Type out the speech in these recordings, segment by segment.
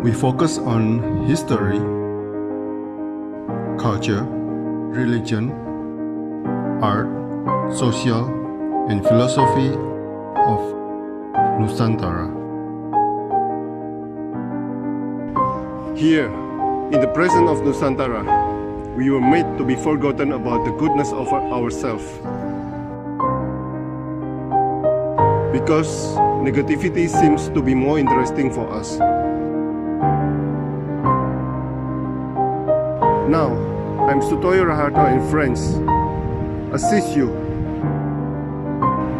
We focus on history, culture, religion, art, social, and philosophy of Nusantara. Here, in the presence of Nusantara, we were made to be forgotten about the goodness of ourselves. Because negativity seems to be more interesting for us. Now, I'm Sutoyo Raharto and friends assist you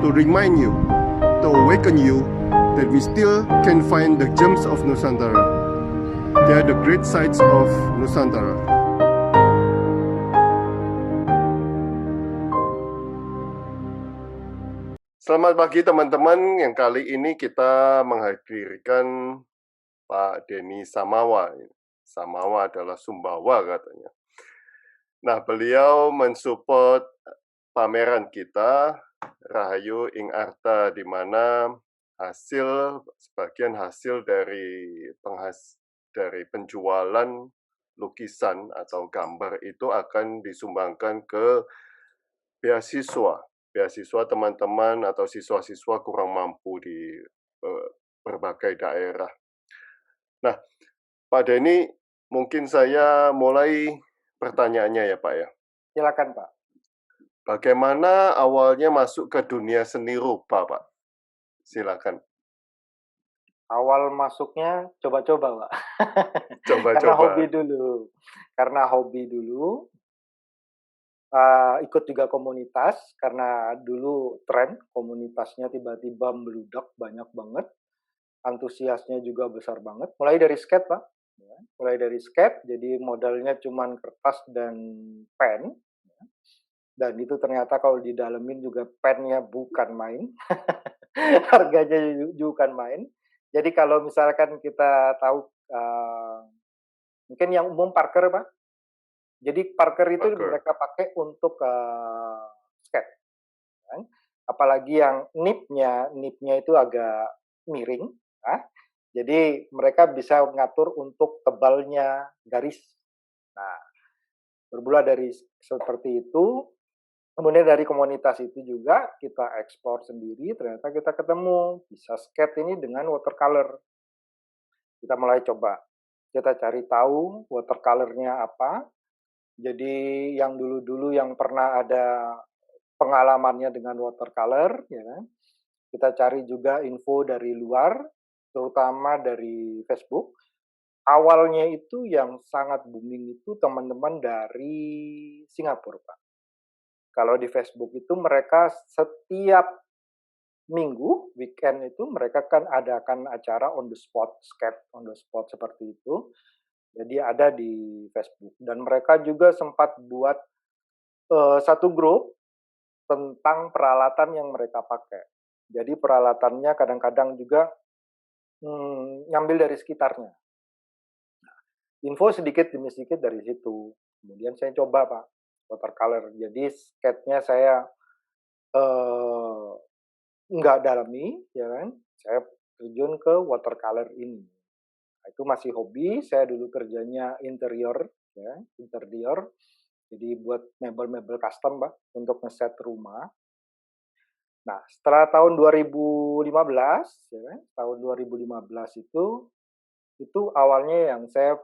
to remind you, to awaken you that we still can find the gems of Nusantara. They are the great sights of Nusantara. Selamat pagi teman-teman, yang kali ini kita menghadirkan Pak Denny Samawa. Samawa adalah Sumbawa katanya. Nah, beliau mensupport pameran kita, Rahayu ing Arta, di mana sebagian hasil dari penjualan lukisan atau gambar itu akan disumbangkan ke beasiswa teman-teman atau siswa-siswa kurang mampu di berbagai daerah. Nah, Pak Denny, mungkin saya mulai pertanyaannya ya Pak ya. Silakan Pak. Bagaimana awalnya masuk ke dunia seni rupa Pak? Silakan. Awal masuknya coba-coba Pak. Coba-coba. Karena hobi dulu. Ikut juga komunitas, karena dulu tren komunitasnya tiba-tiba meludak banyak banget. Antusiasnya juga besar banget. Mulai dari skate Pak. Jadi modalnya cuman kertas dan pen. Dan itu ternyata kalau didalemin juga pennya bukan main. Harganya juga bukan main. Jadi kalau misalkan kita tahu, mungkin yang umum Parker Pak. Jadi Parker itu mereka pakai untuk skate. Kan? Apalagi yang nipnya itu agak miring. Jadi mereka bisa mengatur untuk tebalnya garis. Nah, bermula dari seperti itu, kemudian dari komunitas itu juga kita ekspor sendiri, ternyata kita ketemu bisa skate ini dengan watercolor. Kita mulai coba, kita cari tahu watercolornya apa. Jadi yang dulu-dulu yang pernah ada pengalamannya dengan watercolor, ya kan? Kita cari juga info dari luar, terutama dari Facebook. Awalnya itu yang sangat booming itu teman-teman dari Singapura, Pak. Kalau di Facebook itu mereka setiap minggu, weekend itu mereka kan adakan acara on the spot, skate on the spot seperti itu. Jadi ada di Facebook. Dan mereka juga sempat buat satu grup tentang peralatan yang mereka pakai. Jadi peralatannya kadang-kadang juga ngambil dari sekitarnya. Nah, info sedikit demi sedikit dari situ. Kemudian saya coba Pak, watercolor. Jadi skate-nya saya nggak dalami, ya kan? Saya terjun ke watercolor ini. Nah, itu masih hobi. Saya dulu kerjanya interior. Jadi buat mebel-mebel custom Pak, untuk ngeset rumah. Nah, setelah tahun 2015, ya kan? Tahun 2015 itu awalnya yang saya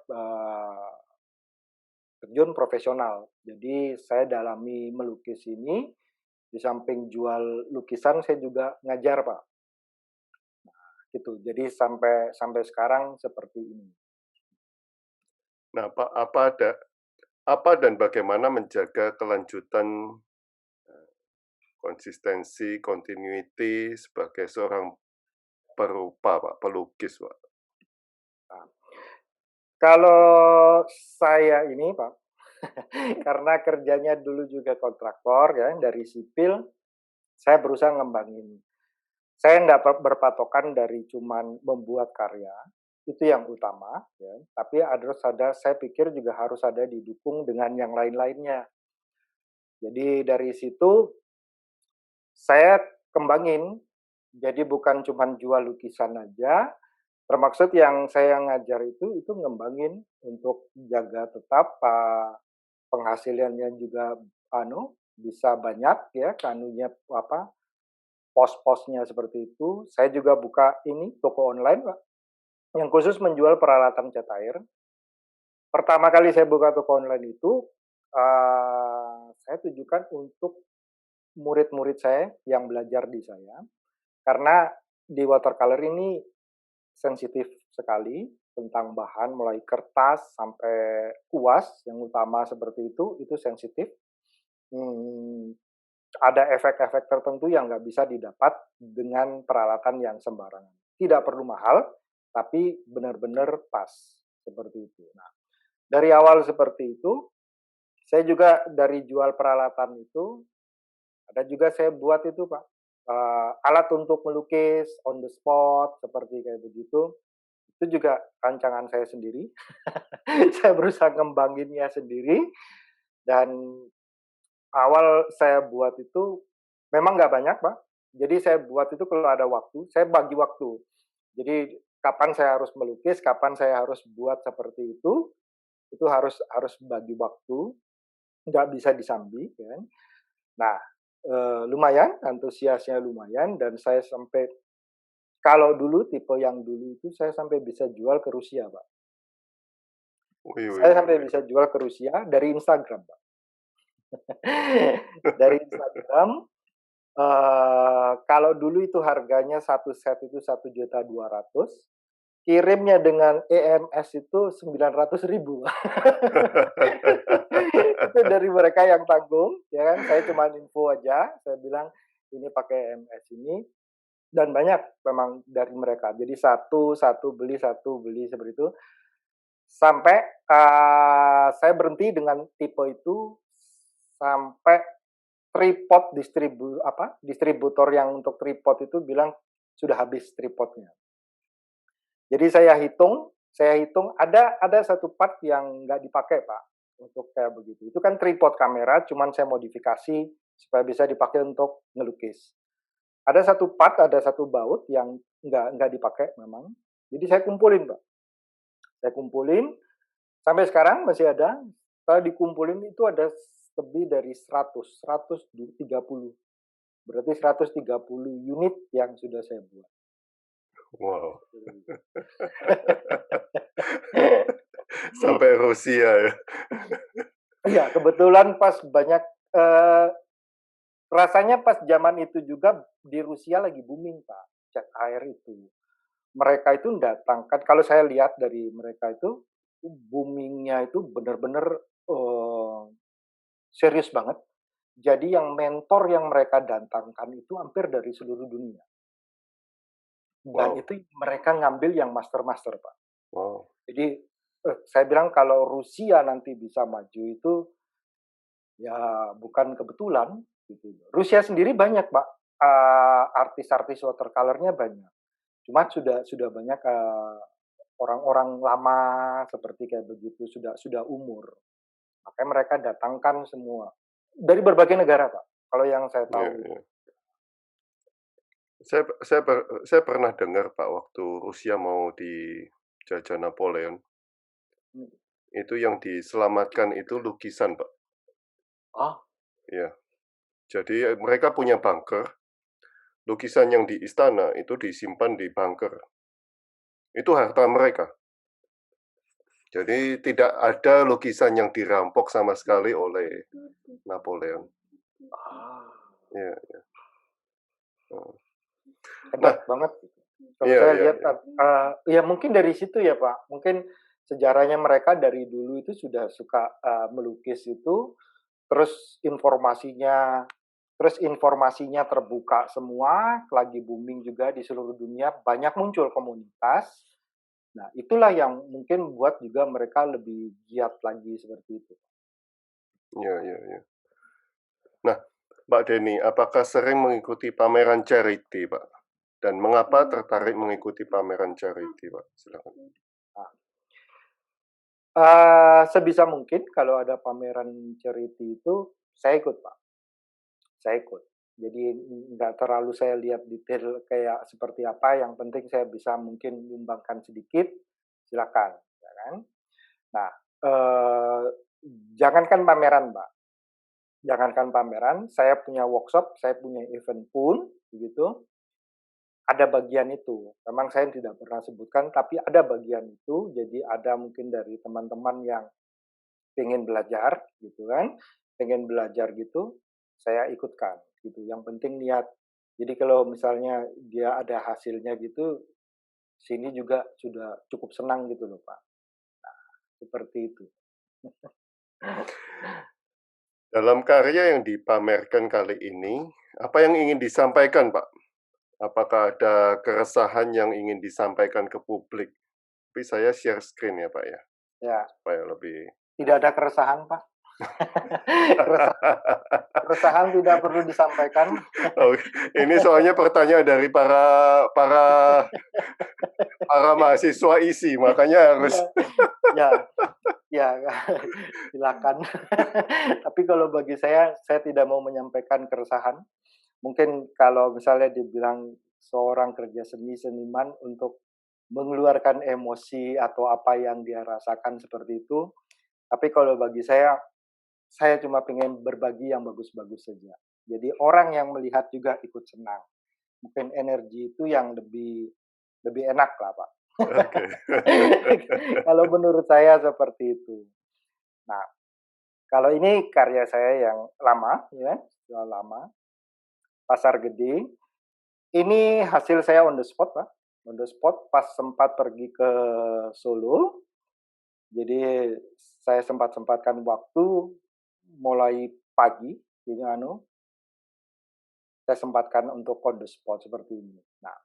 terjun profesional. Jadi saya dalami melukis ini, di samping jual lukisan saya juga ngajar Pak. Nah, gitu. Jadi sampai sekarang seperti ini. Nah, Pak, apa dan bagaimana menjaga kelanjutan konsistensi, continuity sebagai seorang perupa, Pak, pelukis, Pak? Nah, kalau saya ini, Pak, karena kerjanya dulu juga kontraktor, ya, dari sipil, saya berusaha ngembangin. Saya tidak berpatokan dari cuman membuat karya, itu yang utama, ya. Tapi saya pikir juga harus ada didukung dengan yang lain-lainnya. Jadi dari situ saya kembangin, jadi bukan cuma jual lukisan aja, Termaksud yang saya ngajar itu ngembangin untuk jaga tetap, penghasilannya juga bisa banyak ya, pos-posnya seperti itu. Saya juga buka ini, toko online, Pak, yang khusus menjual peralatan cat air. Pertama kali saya buka toko online itu, saya tujukan untuk murid-murid saya yang belajar di saya, karena di watercolor ini sensitif sekali tentang bahan mulai kertas sampai kuas yang utama seperti itu sensitif. Mmm, ada efek-efek tertentu yang nggak bisa didapat dengan peralatan yang sembarangan. Tidak perlu mahal, tapi benar-benar pas, seperti itu. Nah, dari awal seperti itu, saya juga dari jual peralatan itu, ada juga saya buat itu, Pak, alat untuk melukis on the spot seperti kayak begitu. Itu juga rancangan saya sendiri. Saya berusaha ngembanginnya sendiri dan awal saya buat itu memang nggak banyak, Pak. Jadi saya buat itu kalau ada waktu, saya bagi waktu. Jadi kapan saya harus melukis, kapan saya harus buat seperti itu harus harus bagi waktu, nggak bisa disambi, kan. Nah, lumayan, antusiasnya lumayan dan saya sampai kalau dulu tipe yang dulu itu saya sampai bisa jual ke Rusia, Pak. Wih, wih, Saya wih, sampai wih. bisa jual ke Rusia dari Instagram, Pak. Dari Instagram, kalau dulu itu harganya satu set itu 1.200.000, kirimnya dengan EMS itu 900.000. Itu dari mereka yang tanggung, ya kan, saya cuma info aja, saya bilang, "Ini pakai EMS ini," dan banyak memang dari mereka. Jadi satu beli, seperti itu. Sampai, saya berhenti dengan tipe itu, sampai distributor yang untuk tripod itu bilang, "Sudah habis tripodnya." Jadi saya hitung ada satu part yang nggak dipakai, Pak, untuk kayak begitu. Itu kan tripod kamera, cuman saya modifikasi supaya bisa dipakai untuk ngelukis. Ada satu baut yang nggak dipakai memang. Jadi saya kumpulin, Pak. Saya kumpulin, sampai sekarang masih ada. Setelah dikumpulin itu ada lebih dari 130. Berarti 130 unit yang sudah saya buat. Wow, sampai Rusia ya. Iya, kebetulan pas banyak, eee, rasanya pas zaman itu juga di Rusia lagi booming, Pak, cat air itu. Mereka itu mendatangkan kalau saya lihat dari mereka itu, booming-nya itu benar-benar, eee, serius banget. Jadi yang mentor yang mereka datangkan itu hampir dari seluruh dunia. Dan Wow, itu mereka ngambil yang master-master, Pak. wow. Jadi, saya bilang kalau Rusia nanti bisa maju itu, ya bukan kebetulan, gitu. Rusia sendiri banyak, Pak, artis-artis watercolor-nya banyak. Cuma sudah banyak, orang-orang lama seperti kayak begitu, sudah umur. Makanya mereka datangkan semua, dari berbagai negara, Pak, kalau yang saya Iya, tahu itu. iya. Saya pernah dengar, Pak, waktu Rusia mau dijajah Napoleon, Mhm. itu yang diselamatkan itu lukisan, Pak. Oh, Iya. Jadi, mereka punya bunker, lukisan yang di istana itu disimpan di bunker. Itu harta mereka. Jadi tidak ada lukisan yang dirampok sama sekali oleh Napoleon. ah, Iya, heeh. hebat Nah, banget gitu. Kalau iya, saya iya, lihat, iya. ya mungkin dari situ ya, Pak, mungkin sejarahnya mereka dari dulu itu sudah suka, melukis itu, terus informasinya terbuka semua, lagi booming juga di seluruh dunia, banyak muncul komunitas. Nah, itulah yang mungkin buat juga mereka lebih giat lagi seperti itu. Iya, iya, iya. Nah, Mbak Denny, apakah sering mengikuti pameran charity, Pak? Dan mengapa tertarik mengikuti pameran charity, Pak? Silakan. Nah, sebisa mungkin kalau ada pameran charity itu, saya ikut, Pak, saya ikut. Jadi nggak terlalu saya lihat detail kayak seperti apa, yang penting saya bisa mungkin nyumbangkan sedikit, silakan, ya kan. Nah, eee, jangankan pameran, Mbak, jangankan pameran, saya punya workshop, saya punya event pun, begitu, ada bagian itu. Memang saya tidak pernah sebutkan, tapi ada bagian itu. Jadi ada mungkin dari teman-teman yang pengen belajar, gitu kan, pengen belajar gitu, saya ikutkan, gitu. Yang penting niat. Jadi kalau misalnya dia ada hasilnya gitu, sini juga sudah cukup senang gitu loh, Pak. Seperti itu. Dalam karya yang dipamerkan kali ini, apa yang ingin disampaikan, Pak? Apakah ada keresahan yang ingin disampaikan ke publik? Tapi saya share screen ya, Pak, ya, Ya, supaya lebih tidak ada keresahan, Pak. Keresahan tidak perlu disampaikan. Oh, ini soalnya pertanyaan dari para para para mahasiswa isi, makanya harus Iya, ya, ya, silakan. Tapi kalau bagi saya tidak mau menyampaikan keresahan. Mungkin kalau misalnya dibilang seorang kerja seni, seniman untuk mengeluarkan emosi atau apa yang dia rasakan seperti itu. Tapi kalau bagi saya cuma pengen berbagi yang bagus-bagus saja. Jadi orang yang melihat juga ikut senang. Mungkin energi itu yang lebih lebih enak lah, Pak. oke. Kalau menurut saya seperti itu. Nah, kalau ini karya saya yang lama, ya, sudah lama, Pasar Gede. Ini hasil saya on the spot, Pak. On the spot pas sempat pergi ke Solo. Jadi saya sempat-sempatkan waktu mulai pagi, ini saya sempatkan untuk on the spot seperti ini. Nah,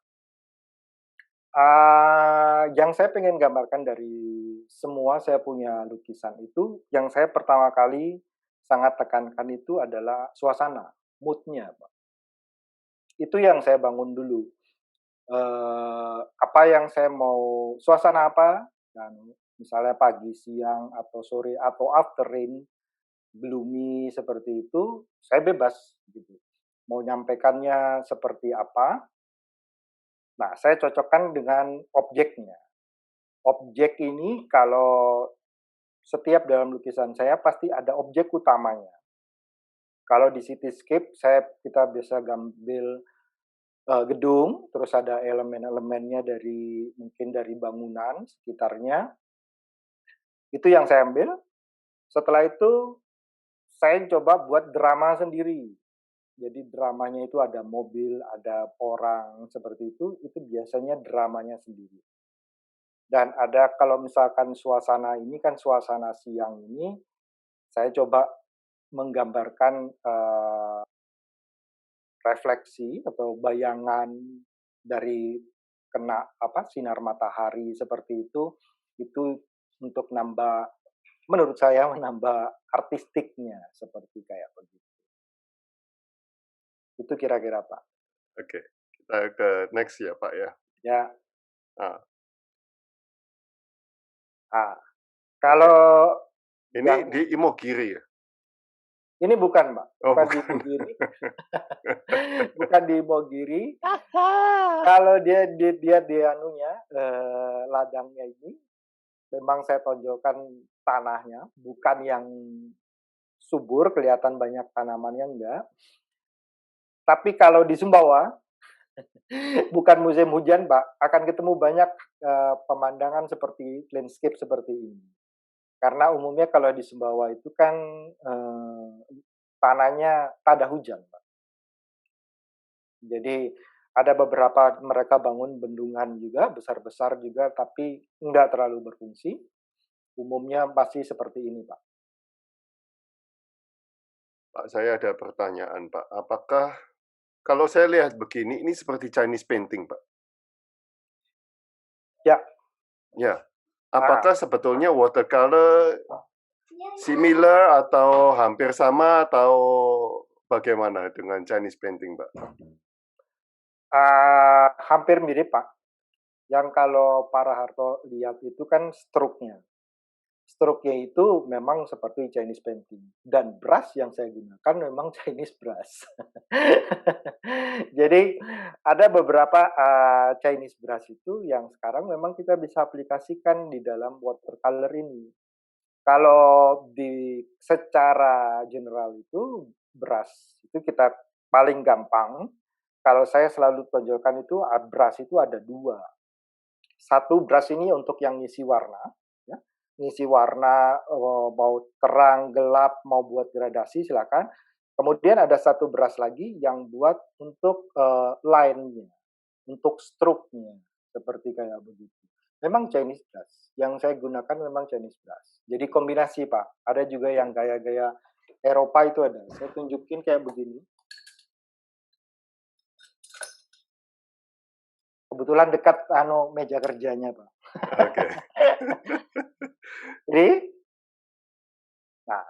yang saya pengen gambarkan dari semua saya punya lukisan itu, yang saya pertama kali sangat tekankan itu adalah suasana, mood-nya, Pak. Itu yang saya bangun dulu. Apa yang saya mau, suasana apa, dan misalnya pagi, siang, atau sore, atau after rain, gloomy seperti itu, saya bebas gitu. Mau nyampaikannya seperti apa, nah saya cocokkan dengan objeknya. Objek ini kalau setiap dalam lukisan saya pasti ada objek utamanya. Kalau di cityscape kita bisa gambil gedung, terus ada elemen-elemennya dari mungkin dari bangunan sekitarnya, itu yang saya ambil. Setelah itu saya coba buat drama sendiri. Jadi dramanya itu ada mobil, ada orang, seperti itu biasanya dramanya sendiri. Dan ada kalau misalkan suasana ini kan suasana siang ini, saya coba menggambarkan, refleksi atau bayangan dari kena sinar matahari seperti itu untuk menurut saya menambah artistiknya seperti kayak begitu. Itu kira-kira, Pak. Oke, kita ke next ya, Pak, ya. Ya, Ah, ah, oke. kalau Ini yang di Imogiri ya? ini bukan, Mbak, Oh, bukan di bukan. Imogiri, bukan di Imogiri. Kalau dia di anunya, ladangnya ini memang saya tonjolkan tanahnya, bukan yang subur, kelihatan banyak tanamannya, enggak. Tapi kalau di Sumbawa, bukan musim hujan, Pak, akan ketemu banyak, pemandangan seperti landscape seperti ini. Karena umumnya kalau di Sumbawa itu kan, eee, tanahnya tada hujan, Pak. Jadi ada beberapa mereka bangun bendungan juga, besar-besar juga, tapi enggak terlalu berfungsi. Umumnya pasti seperti ini, Pak. Pak, saya ada pertanyaan, Pak. Apakah kalau saya lihat begini, ini seperti Chinese painting, Pak? Ya, Ya. ah, Apakah sebetulnya watercolor similar atau hampir sama atau bagaimana dengan Chinese painting, Pak? hampir mirip, Pak. Yang kalau Pak Harto lihat itu kan stroke-nya. struknya itu memang seperti Chinese painting dan brush yang saya gunakan memang Chinese brush. Jadi ada beberapa, Chinese brush itu yang sekarang memang kita bisa aplikasikan di dalam watercolor ini. Kalau secara general itu brush itu kita paling gampang, kalau saya selalu tonjolkan itu, brush itu ada 2. Satu brush ini untuk yang ngisi warna, ya, ngisi warna, mau terang, gelap, mau buat gradasi silakan. Kemudian ada satu brush lagi yang buat untuk, line-nya, untuk stroke-nya, seperti kayak begitu. Memang Chinese brush, yang saya gunakan memang Chinese brush. Jadi kombinasi, Pak. Ada juga yang gaya-gaya Eropa itu ada. Saya tunjukin kayak begini. Kebetulan dekat meja kerjanya, Pak. Oke. Jadi, nah,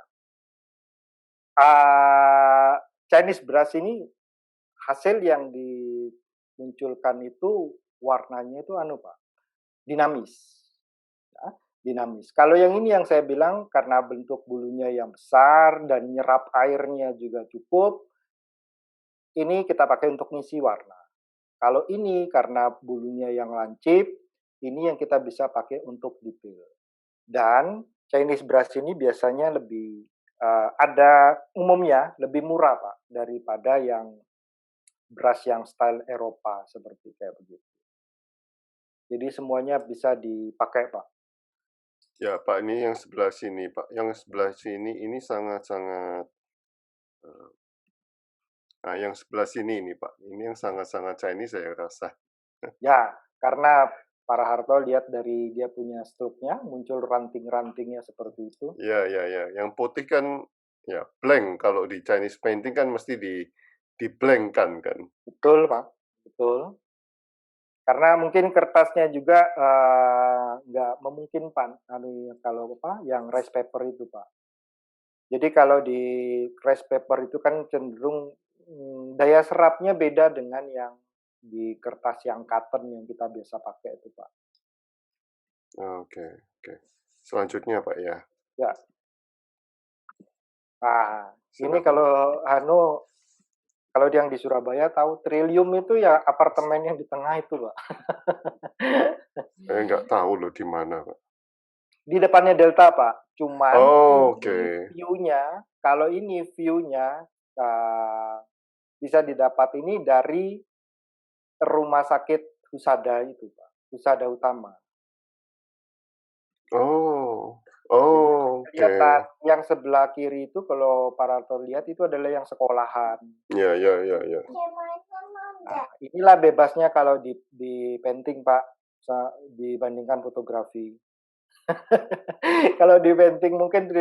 Chinese brush ini hasil yang dimunculkan itu warnanya itu Pak, dinamis. Ya, dinamis. Kalau yang ini yang saya bilang karena bentuk bulunya yang besar dan nyerap airnya juga cukup, ini kita pakai untuk ngisi warna. Kalau ini karena bulunya yang lancip, ini yang kita bisa pakai untuk detail. Dan Chinese brush ini biasanya lebih ada umumnya lebih murah Pak daripada yang brush yang style Eropa seperti kayak begitu. Jadi semuanya bisa dipakai Pak. Ya Pak, ini yang sebelah sini Pak. Yang sebelah sini ini sangat-sangat nah yang sebelah sini ini Pak. Ini yang sangat-sangat Chinese saya rasa. Ya, karena Pak Harto lihat dari dia punya stroke-nya, muncul ranting-rantingnya seperti itu. Ya. Yang putih kan ya blank. Kalau di Chinese painting kan mesti di blank kan. Betul Pak, betul. Karena mungkin kertasnya juga nggak memungkinkan kalau yang rice paper itu Pak. Jadi kalau di rice paper itu kan cenderung daya serapnya beda dengan yang di kertas yang cotton yang kita biasa pakai itu Pak. Oke. Selanjutnya Pak ya. Ya. Nah, ini kalau kalau yang di Surabaya tahu Trillium itu ya apartemen yang di tengah itu, Pak. Saya nggak tahu loh di mana, Pak. Di depannya Delta, Pak. Cuman Oke. kalau ini view-nya bisa didapat ini dari rumah sakit Husada itu, Pak. Husada Utama. Oke. Kelihatan yang sebelah kiri itu kalau Parator lihat itu adalah yang sekolahan. Ya. Nah, inilah bebasnya kalau di painting Pak dibandingkan fotografi. Kalau di painting mungkin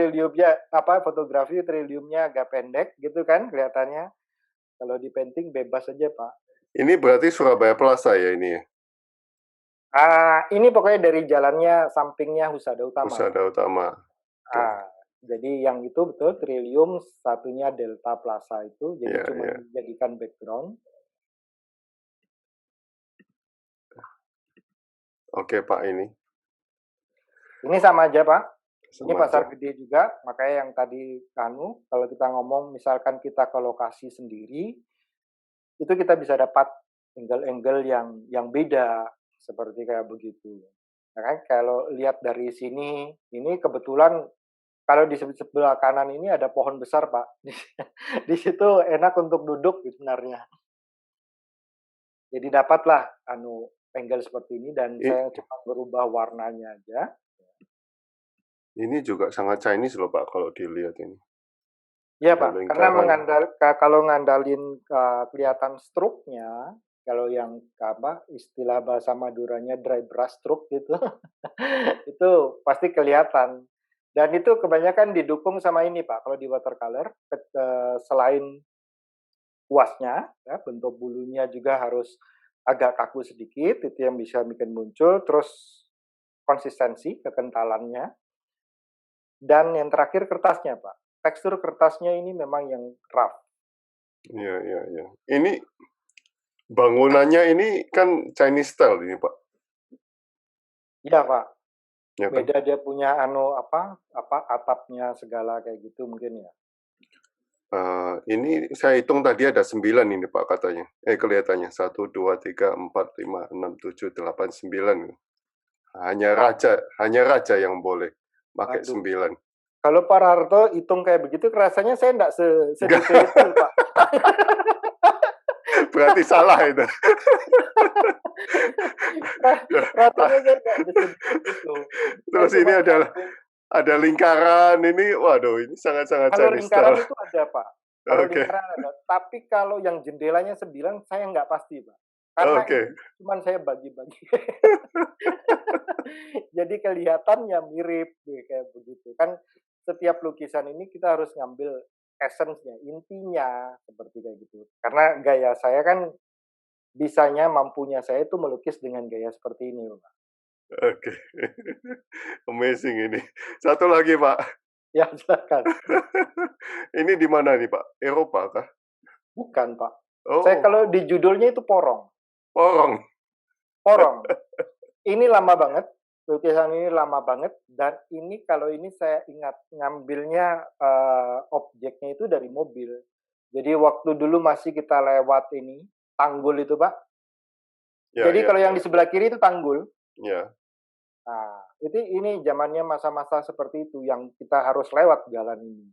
fotografi trilliumnya agak pendek gitu kan kelihatannya. Kalau di painting bebas saja Pak. Ini berarti Surabaya Plaza ya ini ya? Ini pokoknya dari jalannya sampingnya Husada Utama. Husada Utama. Jadi yang itu betul Trillium, satunya Delta Plaza itu, jadi cuma dijadikan background. Oke Pak ini. Ini sama aja Pak. Ini Sama pasar aja. gede juga, makanya yang tadi kalau kita ngomong misalkan kita ke lokasi sendiri, itu kita bisa dapat angle-angle yang beda seperti kayak begitu. Nah, kan kalau lihat dari sini, ini kebetulan kalau di sebelah kanan ini ada pohon besar Pak. Di situ enak untuk duduk sebenarnya. Jadi dapatlah angle seperti ini dan saya cuma berubah warnanya aja. Ini juga sangat Chinese loh Pak kalau dilihat ini. Iya Pak, karena kalau ngandalin kelihatan stroke-nya, kalau yang istilah bahasa Maduranya dry brush stroke gitu, itu pasti kelihatan. Dan itu kebanyakan didukung sama ini Pak, kalau di watercolor, selain kuasnya, ya, bentuk bulunya juga harus agak kaku sedikit, itu yang bisa bikin muncul, terus konsistensi, kekentalannya, dan yang terakhir kertasnya Pak. Tekstur kertasnya ini memang yang rough. Iya. Ini bangunannya ini kan Chinese style ini Pak. Iya Pak. Ya kan? Beda dia punya atapnya segala kayak gitu mungkin ya. Ini saya hitung tadi ada 9 ini Pak katanya. Kelihatannya 1, 2, 3, 4, 5, 6, 7, 8, 9. Wah, Hanya raja yang boleh pakai waduh. 9. Kalau Pak Harto hitung kayak begitu, rasanya saya enggak Enggak. sedetail itu, Pak. Berarti salah itu. Rasanya saya enggak sedetail itu. Saya Terus ini cuma ada lingkaran ini, waduh ini sangat-sangat kalau Chinese lingkaran style. itu ada, Pak. Kalau Oke, lingkaran ada. Tapi kalau yang jendelanya 9, saya nggak pasti, Pak. Karena oke. itu cuma saya bagi-bagi. Jadi kelihatannya mirip kayak begitu. Kan setiap lukisan ini kita harus ngambil essence-nya, intinya seperti kayak gitu. Karena gaya saya kan mampunya saya itu melukis dengan gaya seperti ini, Pak. Oke. Amazing ini. Satu lagi, Pak. Ya, silakan. Ini di mana nih, Pak? Eropa kah? Bukan, Pak. Saya Oh, kalau di judulnya itu porong. porong. Porong. Ini lama banget, lukisan ini lama banget, dan ini kalau ini saya ingat ngambilnya objeknya itu dari mobil. Jadi waktu dulu masih kita lewat ini, tanggul itu, Pak. Ya, Jadi ya, kalau yang ya, di sebelah kiri itu tanggul. ya. Nah, ini zamannya masa-masa seperti itu yang kita harus lewat jalan ini.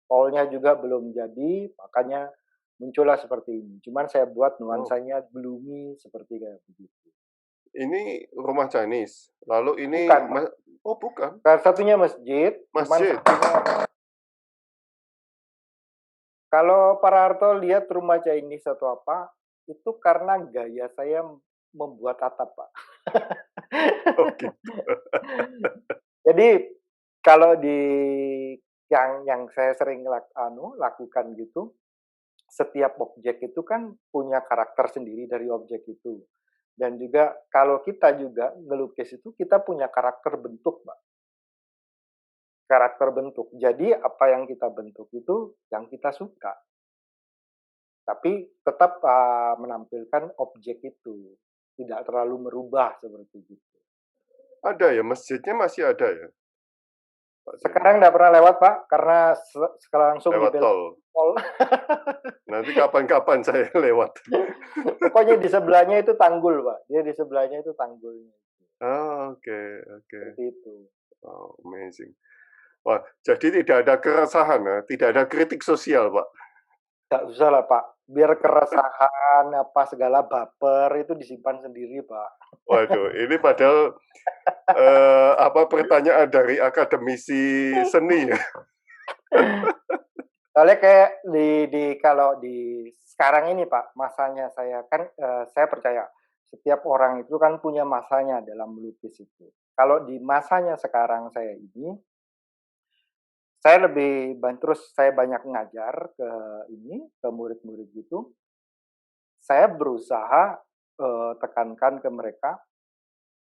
Tolnya juga belum jadi, makanya muncullah seperti ini. Cuman saya buat Oh, nuansanya gloomy seperti kayak begitu. ini rumah Chinese. Lalu ini, Bukan, Pak. oh bukan, Salah satunya masjid, cuman masjid. satunya kalau Pak Harto lihat rumah Chinese atau apa, itu karena gaya saya membuat atap, Pak. Oh gitu. Jadi kalau di yang saya sering lakukan gitu, setiap objek itu kan punya karakter sendiri dari objek itu. Dan juga kalau kita juga ngelukis itu kita punya karakter bentuk, Pak. Karakter bentuk. Jadi apa yang kita bentuk itu yang kita suka. Tapi tetap menampilkan objek itu, tidak terlalu merubah seperti itu. Ada ya, masjidnya masih ada ya, Pak Denny? Sekarang nggak pernah lewat, Pak, karena sekarang langsung di Lewat belok tol. tol. Nanti kapan-kapan saya lewat. Pokoknya di sebelahnya itu tanggul, Pak. Dia di sebelahnya itu tanggulnya. Oh, oke, oke. Seperti itu. Oh, amazing. Wah, jadi tidak ada keresahan ya, tidak ada kritik sosial, Pak. Nggak usah lah, Pak. Biar keresahan, apa segala baper itu disimpan sendiri, Pak. Waduh, ini padahal pertanyaan dari akademisi seni ya. Soalnya kayak kalau di sekarang ini, Pak, masanya saya kan, saya percaya setiap orang itu kan punya masanya dalam melukis itu. Kalau di masanya sekarang saya ini, saya terus saya banyak ngajar ke murid-murid gitu. Saya berusaha, tekankan ke mereka,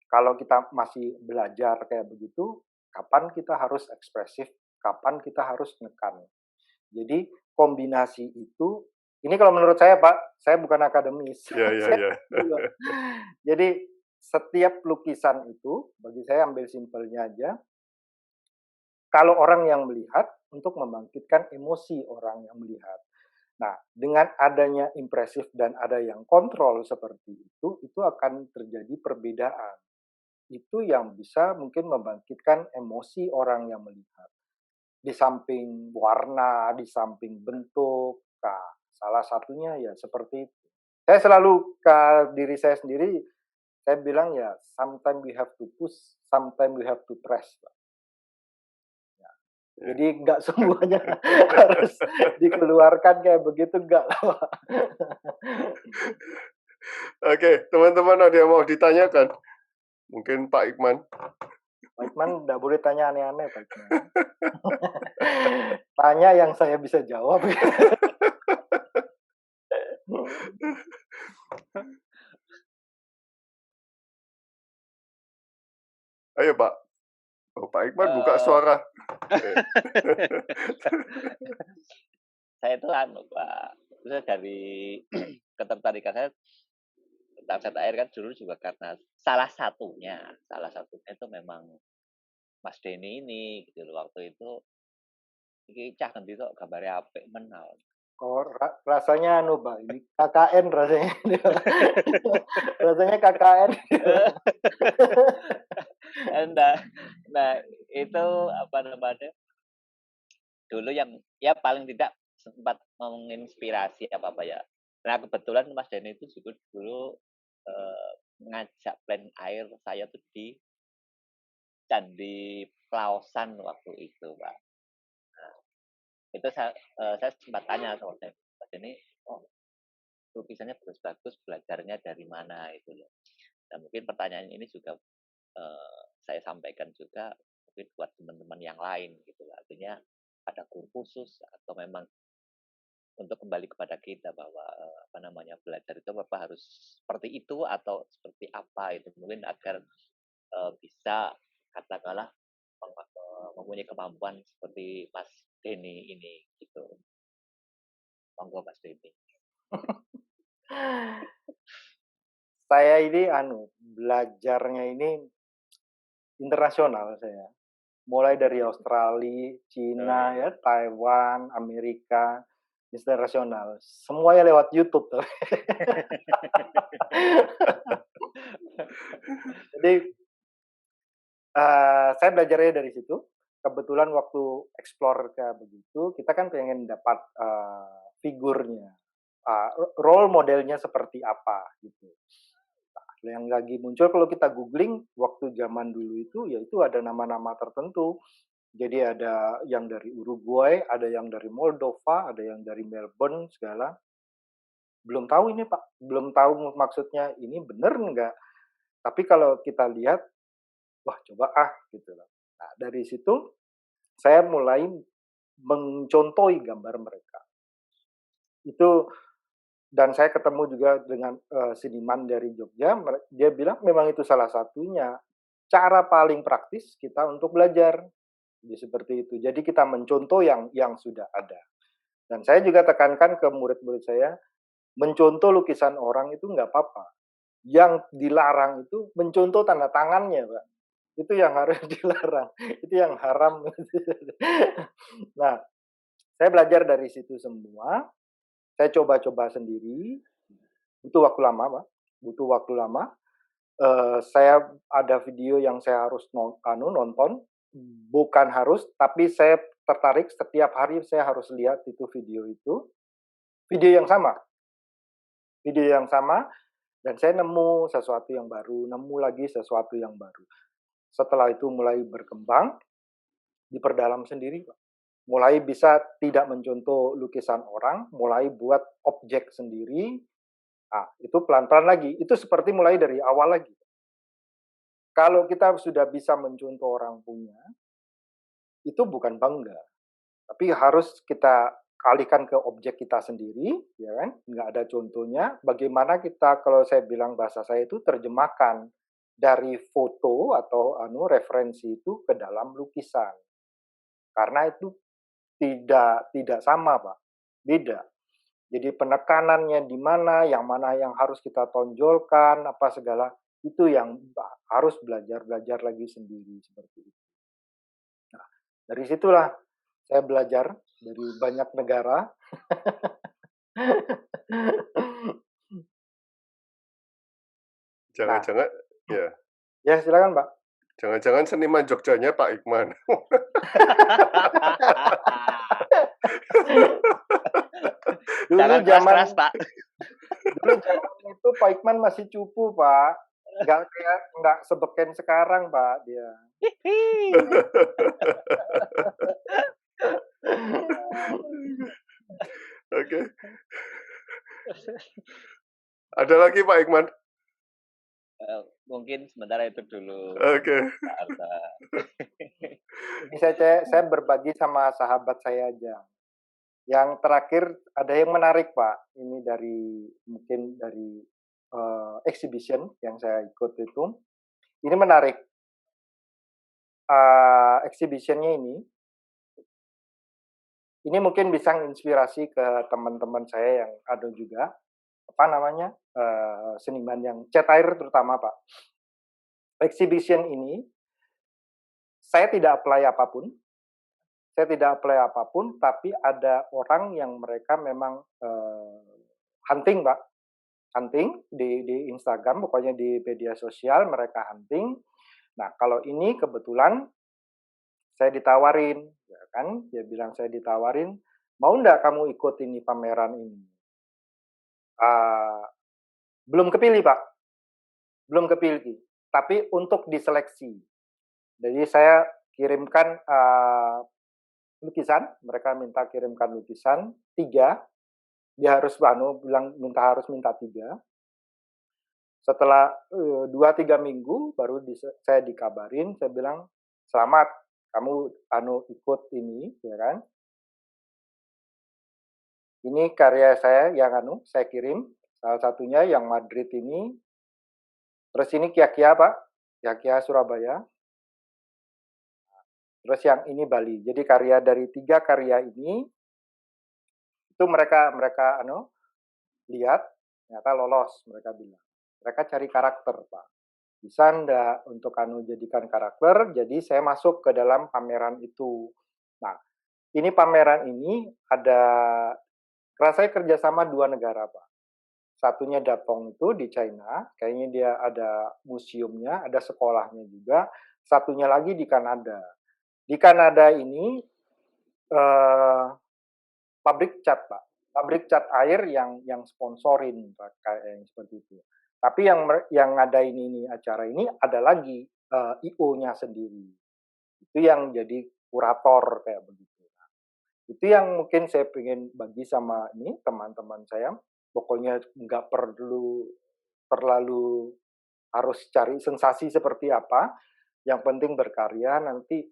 kalau kita masih belajar kayak begitu, kapan kita harus ekspresif, kapan kita harus nekan. Jadi kombinasi itu ini kalau menurut saya, Pak, saya bukan akademis. Ya, ya, Saya ya. juga. Jadi setiap lukisan itu bagi saya ambil simpelnya aja, kalau orang yang melihat untuk membangkitkan emosi orang yang melihat. Nah, dengan adanya impresif dan ada yang kontrol seperti itu akan terjadi perbedaan. Itu yang bisa mungkin membangkitkan emosi orang yang melihat. Di samping warna, di samping bentuk, nah, salah satunya ya seperti itu. Saya selalu ke diri saya sendiri, saya bilang ya, sometimes we have to push, sometimes we have to press. Pak. Ya. Ya. Jadi nggak semuanya harus dikeluarkan kayak begitu, enggak lah, Pak. Oke, teman-teman ada yang mau ditanyakan? Mungkin Pak Ikman. Pak Ikman nggak boleh tanya aneh-aneh, Pak Ikman. Tanya yang saya bisa jawab. Ayo Pak. Oh, Pak Ikman buka Eh, suara. saya itu Pak, saya dari ketertarikan saya tentang zat air kan dulu juga karena salah satunya itu memang Mas Denny ini gitu loh, waktu itu iki cah ngendi tok gambare apik men. Oh, rasanya anu, Pak, ini KKN rasanya. Rasanya KKN. Nah, nah itu apa namanya? Dulu yang ya paling tidak sempat menginspirasi apa ya. Nah kebetulan Mas Denny itu juga dulu ngajak plan air saya tuh di Candi Plaosan waktu itu, Pak. Nah, itu saya sempat tanya sama saya, Mas Denny, oh lukisannya bagus-bagus, belajarnya dari mana itu loh. Dan mungkin pertanyaan ini juga saya sampaikan juga mungkin buat teman-teman yang lain gitu. Artinya ada guru khusus atau memang untuk kembali kepada kita bahwa apa namanya belajar itu apa harus seperti itu atau seperti apa itu mungkin agar bisa katakanlah mempunyai kemampuan seperti Mas Denny ini gitu. Monggo Mas Denny. Saya ini belajarnya ini internasional saya. Mulai dari Australia, Cina, ya, Taiwan, Amerika, internasional. Semuanya lewat YouTube tuh. Jadi saya belajarnya dari situ. Kebetulan waktu explore kayak begitu, kita kan pengen dapat figurnya, role modelnya seperti apa gitu. Nah, yang lagi muncul kalau kita googling waktu zaman dulu itu, ya itu ada nama-nama tertentu. Jadi ada yang dari Uruguay, ada yang dari Moldova, ada yang dari Melbourne segala. Belum tahu ini Pak, belum tahu maksudnya ini bener nggak. Tapi kalau kita lihat, wah coba gitu loh. Nah dari situ saya mulai mencontohi gambar mereka. Itu dan saya ketemu juga dengan seniman dari Jogja, dia bilang memang itu salah satunya cara paling praktis kita untuk belajar. Jadi seperti itu. Jadi kita mencontoh yang sudah ada. Dan saya juga tekankan ke murid-murid saya, mencontoh lukisan orang itu nggak apa-apa. Yang dilarang itu mencontoh tanda tangannya, Pak. Itu yang harus dilarang. Itu yang haram. Nah, saya belajar dari situ semua. Saya coba-coba sendiri. Butuh waktu lama, Pak. Butuh waktu lama. Saya ada video yang saya harus nonton. Bukan harus, tapi saya tertarik setiap hari saya harus lihat itu video itu. Video yang sama. Video yang sama, dan saya nemu sesuatu yang baru, nemu lagi sesuatu yang baru. Setelah itu mulai berkembang, diperdalam sendiri, Pak. Mulai bisa tidak mencontoh lukisan orang, mulai buat objek sendiri. Nah, itu pelan-pelan lagi. Itu seperti mulai dari awal lagi. Kalau kita sudah bisa mencontoh orang punya, itu bukan bangga. Tapi harus kita alihkan ke objek kita sendiri, ya kan? Nggak ada contohnya. Bagaimana kita, kalau saya bilang bahasa saya itu terjemahkan dari foto atau referensi itu ke dalam lukisan. Karena itu tidak sama, Pak. Beda. Jadi penekanannya di mana yang harus kita tonjolkan, apa segala, itu yang harus belajar lagi sendiri seperti itu. Nah, dari situlah saya belajar dari banyak negara. Jangan-jangan, ya. Ya silakan Pak. Jangan-jangan seniman Jogjanya Pak Ikman. Dulu Jangan zaman keras-keras, Pak. Dulu zaman itu Pak Ikman masih cupu, Pak. Nggak sebeken sekarang, Pak, dia. Oke. Ada lagi Pak Ikman? Mungkin sementara itu dulu. Oke. Pak Arta. Ini saya berbagi sama sahabat saya aja. Yang terakhir ada yang menarik, Pak. Ini mungkin dari exhibition yang saya ikut itu. Ini menarik. Exhibitionnya ini mungkin bisa inspirasi ke teman-teman saya yang ada juga seniman yang cat air terutama, Pak. Exhibition ini saya tidak apply apapun. Saya tidak apply apapun, tapi ada orang yang mereka memang hunting, Pak. Hunting di Instagram, pokoknya di media sosial mereka hunting. Nah, kalau ini kebetulan saya ditawarin, ya kan? Dia bilang saya ditawarin, mau nggak kamu ikut ini pameran ini? Ah, belum kepilih, Pak. Belum kepilih. Tapi untuk diseleksi. Jadi saya kirimkan lukisan, mereka minta kirimkan lukisan 3, dia harus harus minta 3. Setelah 2-3 minggu baru saya dikabarin, saya bilang selamat, kamu ikut ini, ya kan? Ini karya saya yang saya kirim, salah satunya yang Madrid ini. Terus ini Kia-Kia, Pak, Kia-Kia Surabaya. Terus yang ini Bali. Jadi karya dari 3 karya ini itu mereka lihat, ternyata lolos, mereka bilang. Mereka cari karakter, Pak. Bisa ndak untuk jadikan karakter, jadi saya masuk ke dalam pameran itu. Nah, ini pameran ini saya kerjasama 2 negara, Pak. Satunya Datong itu di China, kayaknya dia ada museumnya, ada sekolahnya juga. Satunya lagi di Kanada. Di Kanada ini pabrik cat, Pak. Pabrik cat air yang sponsorin, Pak, kayak seperti itu. Tapi yang ngadain ini acara ini ada lagi IO-nya sendiri. Itu yang jadi kurator kayak begitu. Nah, itu yang mungkin saya pengen bagi sama ini teman-teman saya. Pokoknya nggak perlu terlalu harus cari sensasi seperti apa. Yang penting berkarya, nanti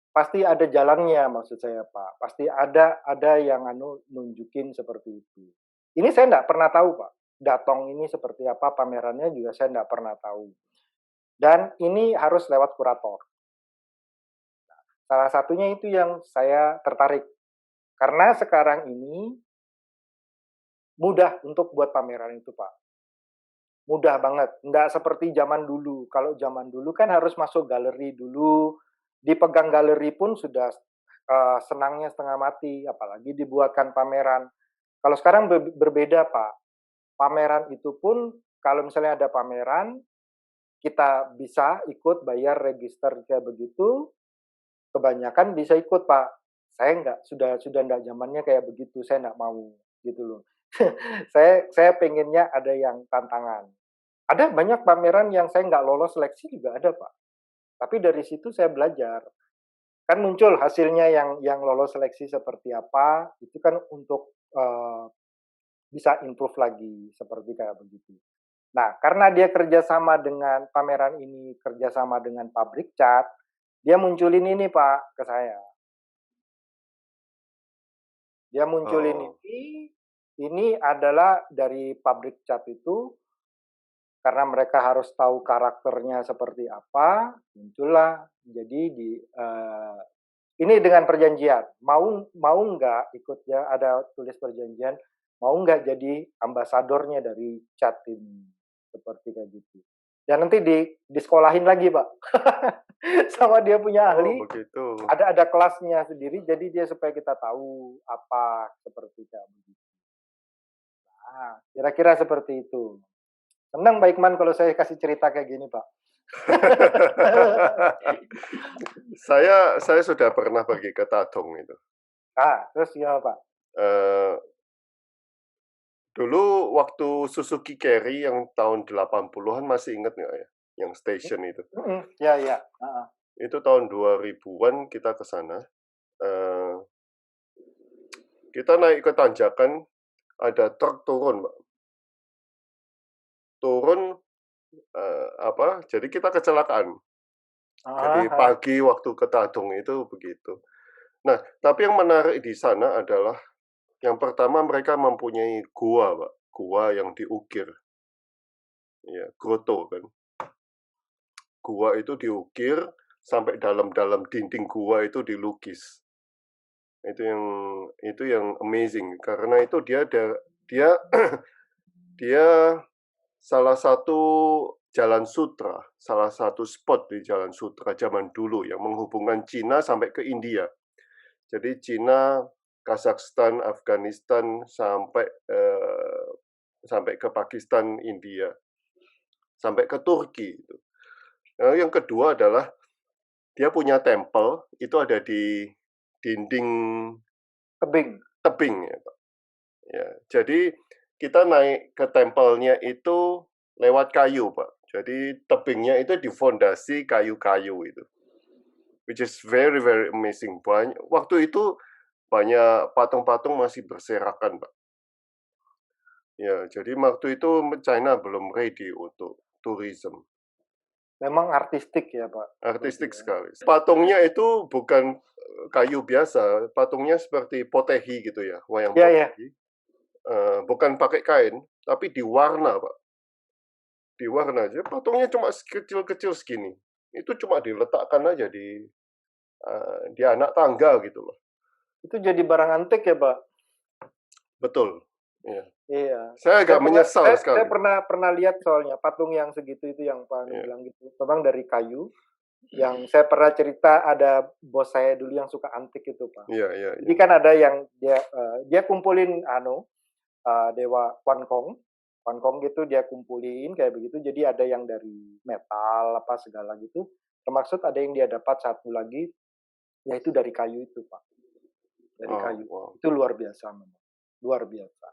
pasti ada jalannya, maksud saya, Pak. Pasti ada yang nunjukin seperti itu. Ini saya nggak pernah tahu, Pak. Datong ini seperti apa, pamerannya juga saya nggak pernah tahu. Dan ini harus lewat kurator. Nah, salah satunya itu yang saya tertarik. Karena sekarang ini mudah untuk buat pameran itu, Pak. Mudah banget. Nggak seperti zaman dulu. Kalau zaman dulu kan harus masuk galeri dulu. Dipegang galeri pun sudah senangnya setengah mati. Apalagi dibuatkan pameran. Kalau sekarang berbeda, Pak. Pameran itu pun kalau misalnya ada pameran, kita bisa ikut bayar register kayak begitu, kebanyakan bisa ikut, Pak. Saya enggak, sudah enggak zamannya kayak begitu, saya enggak mau gitu loh. Saya pengennya ada yang tantangan. Ada banyak pameran yang saya enggak lolos seleksi juga ada, Pak. Tapi dari situ saya belajar. Kan muncul hasilnya yang lolos seleksi seperti apa, itu kan untuk bisa improve lagi seperti kayak begitu. Nah, karena dia kerjasama dengan pameran ini, kerjasama dengan pabrik cat, dia munculin ini, Pak, ke saya. Dia munculin Oh. ini adalah dari pabrik cat itu, karena mereka harus tahu karakternya seperti apa, muncullah. Jadi ini dengan perjanjian, mau nggak ikut ya, ada tulis perjanjian, mau nggak jadi ambasadornya dari cat ini, seperti kayak gitu. Dan nanti disekolahin lagi, Pak. Sama dia punya Oh, ahli, begitu. ada kelasnya sendiri, jadi dia supaya kita tahu apa seperti kayak begitu. Nah, kira-kira seperti itu. Senang Pak Ikman kalau saya kasih cerita kayak gini, Pak. Saya sudah pernah pergi ke Tadong itu. Terus gimana, Pak? Eh, Dulu waktu Suzuki Carry yang tahun 80-an masih inget nggak ya? Yang station itu. Ya, ya. Itu tahun 2000-an kita ke sana. Kita naik ke tanjakan, ada truk turun, Pak. Turun, jadi kita kecelakaan. Jadi pagi waktu ke Tadong itu begitu. Nah, tapi yang menarik di sana adalah yang pertama mereka mempunyai gua, Pak. Gua yang diukir. Ya, grotto kan. Gua itu diukir sampai dalam-dalam dinding gua itu dilukis. Itu yang amazing karena itu dia dia salah satu Jalan Sutra, salah satu spot di Jalan Sutra zaman dulu yang menghubungkan Cina sampai ke India. Jadi Cina, Kazakhstan, Afghanistan sampai ke Pakistan, India, sampai ke Turki. Nah, yang kedua adalah dia punya tempel itu ada di dinding tebing ya, Pak. Ya, jadi kita naik ke tempelnya itu lewat kayu, Pak. Jadi tebingnya itu difondasi kayu-kayu itu, which is very very amazing. Waktu itu banyak patung-patung masih berserakan, Pak. Ya, jadi waktu itu China belum ready untuk tourism. Memang artistik ya, Pak. Artistik sekali. Patungnya itu bukan kayu biasa, patungnya seperti potehi gitu ya, wayang Iya. potehi. Bukan pakai kain, tapi diwarna, Pak. Diwarna aja, patungnya cuma kecil-kecil segini. Itu cuma diletakkan aja di anak tangga gitu loh. Itu jadi barang antik ya, Pak? Betul. Iya. Iya. Saya agak menyesal sekali. Saya pernah lihat soalnya patung yang segitu itu yang Pak Anu bilang gitu. Memang dari kayu. Yang saya pernah cerita ada bos saya dulu yang suka antik itu, Pak. Iya. Jadi kan ada yang dia kumpulin dewa Quan Kong gitu dia kumpulin kayak begitu. Jadi ada yang dari metal apa segala gitu. Termaksud ada yang dia dapat satu lagi yaitu dari kayu itu, Pak. Dari kayu. Wow. Itu luar biasa memang. Luar biasa.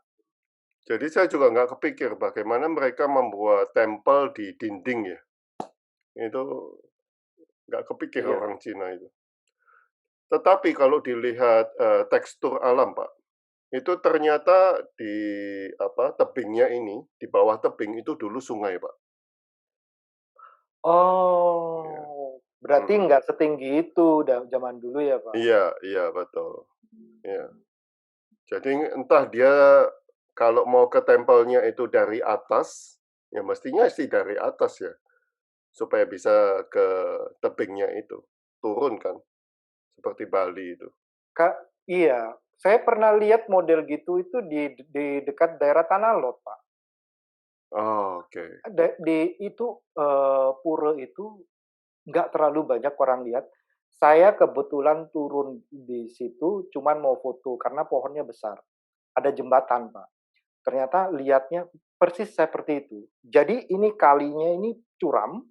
Jadi saya juga nggak kepikir bagaimana mereka membuat tempel di dinding ya. Itu nggak kepikir orang Cina itu. Tetapi kalau dilihat tekstur alam, Pak, itu ternyata di tebingnya ini, di bawah tebing itu dulu sungai, Pak. Oh, berarti nggak setinggi itu zaman dulu ya, Pak? Iya, betul. Iya. Jadi entah dia kalau mau ke tempelnya itu dari atas, ya mestinya sih dari atas ya, supaya bisa ke tebingnya itu, turun kan, seperti Bali itu. Iya, saya pernah lihat model gitu itu di dekat daerah Tanah Lot, Pak. Oh, oke. Pura itu nggak terlalu banyak orang lihat. Saya kebetulan turun di situ cuman mau foto karena pohonnya besar. Ada jembatan, Pak. Ternyata lihatnya persis seperti itu. Jadi ini kalinya ini curam.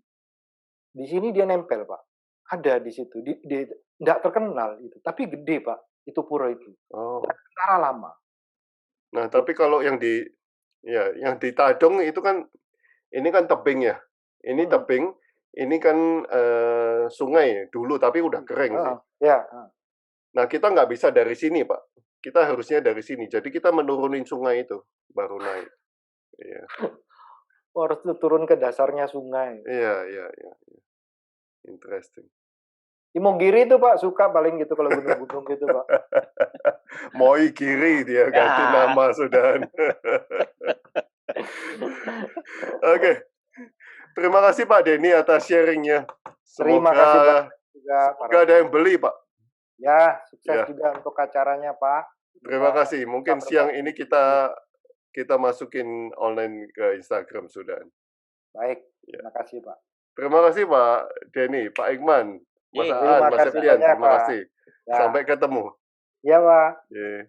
Di sini dia nempel, Pak. Ada di situ. Nggak terkenal itu, tapi gede, Pak. Itu pura itu. Oh. Secara lama. Nah, tapi kalau yang di Tadong itu kan, ini kan tebing ya. Ini tebing, ini kan sungai dulu, tapi udah kering sih. Ya. Nah, kita nggak bisa dari sini, Pak. Kita harusnya dari sini. Jadi kita menurunin sungai itu, baru naik. Iya. Harus turun ke dasarnya sungai. Iya. Interesting. Imogiri itu Pak, suka paling gitu kalau gunung-gunung gitu Pak. Moi Giri dia ganti nama sudah. Oke. Terima kasih Pak Denny atas sharingnya. Terima kasih Pak. Semoga ada yang beli Pak. Ya, sukses juga untuk acaranya Pak. Terima kasih. Mungkin siang ini kita masukin online ke Instagram sudah. Baik, terima kasih Pak. Terima kasih Pak Denny, Pak Ikman, Mas Aan, Mas Septian, terima kasih. Ya. Sampai ketemu. Ya Pak. Yeah.